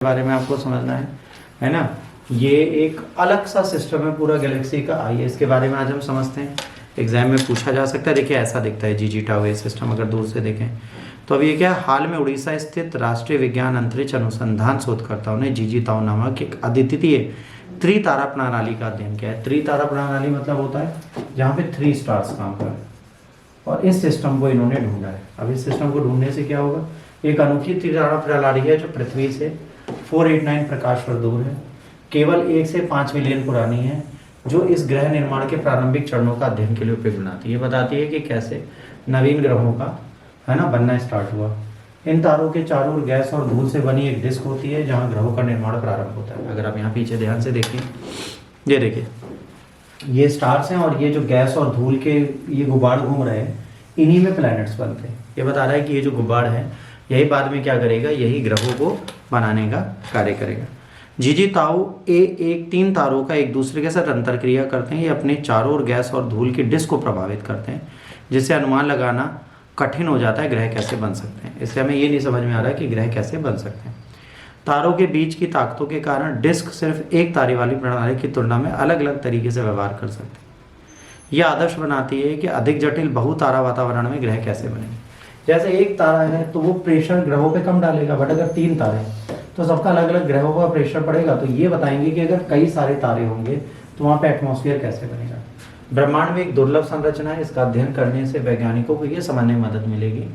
बारे में आपको समझना है ना। ये एक अलग सा सिस्टम है पूरा गैलेक्सी का। आइए इसके बारे में आज हम समझते हैं। एग्जाम में पूछा जा सकता है। देखिए ऐसा दिखता है जीजी टाउ ये सिस्टम, अगर दूर से देखें तो। अब ये क्या है, हाल में उड़ीसा स्थित राष्ट्रीय विज्ञान अंतरिक्ष अनुसंधान शोधकर्ताओं ने जीजी टाउ नामक एक अद्वितीय त्रितारा प्रणाली का अध्ययन किया है। त्रितारा प्रणाली मतलब होता है जहाँ पे 3 स्टार्स काम कर रहे हैं, और इस सिस्टम को इन्होंने ढूंढा है। अब इस सिस्टम को ढूंढने से क्या होगा, एक अनोखी त्रितारा प्रणाली है जो पृथ्वी से 489 प्रकाश वर्ष दूर है, केवल 1 से 5 मिलियन पुरानी है, जो इस ग्रह निर्माण के प्रारंभिक चरणों का अध्ययन के लिए उपयुक्त बनाती है। ये बताती है कि कैसे नवीन ग्रहों का बनना स्टार्ट हुआ। इन तारों के चारों ओर गैस और धूल से बनी एक डिस्क होती है जहां ग्रहों का निर्माण प्रारंभ होता है। अगर आप यहाँ पीछे ध्यान से देखें, ये देखिए ये स्टार्स हैं और ये जो गैस और धूल के ये गुब्बार घूम रहे हैं, इन्हीं में प्लैनेट्स बनते हैं। ये बता रहा है कि ये जो गुब्बार है यही बाद में क्या करेगा, यही ग्रहों को बनाने का कार्य करेगा। जीजी ताऊ एक 3 तारों का एक दूसरे के साथ अंतरक्रिया करते हैं। ये अपने चारों ओर गैस और धूल की डिस्क को प्रभावित करते हैं, जिससे अनुमान लगाना कठिन हो जाता है ग्रह कैसे बन सकते हैं। इससे हमें ये नहीं समझ में आ रहा है कि ग्रह कैसे बन सकते हैं। तारों के बीच की ताकतों के कारण डिस्क सिर्फ एक तारे वाली प्रणाली की तुलना में अलग अलग तरीके से व्यवहार कर सकते हैं। यह आदर्श बनाती है कि अधिक जटिल बहुतारा वातावरण में ग्रह कैसे बनेंगे। जैसे एक तारा है तो वो प्रेशर ग्रहों पे कम डालेगा, बट अगर 3 तारे हैं तो सबका अलग अलग ग्रहों का प्रेशर पड़ेगा। तो ये बताएंगे कि अगर कई सारे तारे होंगे तो वहाँ पे एटमॉस्फेयर कैसे बनेगा। ब्रह्मांड में एक दुर्लभ संरचना है, इसका अध्ययन करने से वैज्ञानिकों को ये समझने में मदद मिलेगी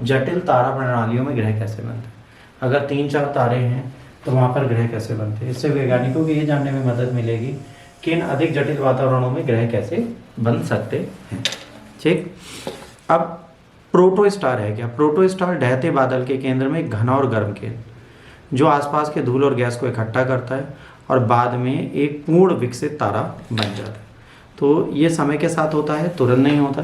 जटिल तारा प्रणालियों में ग्रह कैसे बनते हैं। अगर 3-4 तारे हैं तो वहाँ पर ग्रह कैसे बनते हैं। इससे वैज्ञानिकों को ये जानने में मदद मिलेगी कि इन अधिक जटिल वातावरणों में ग्रह कैसे बन सकते हैं। ठीक, अब प्रोटो स्टार है क्या। प्रोटो स्टार ढहते बादल के केंद्र में एक घना और गर्म केंद्र जो आसपास के धूल और गैस को इकट्ठा करता है और बाद में एक पूर्ण विकसित तारा बन जाता है। तो ये समय के साथ होता है, तुरंत नहीं होता।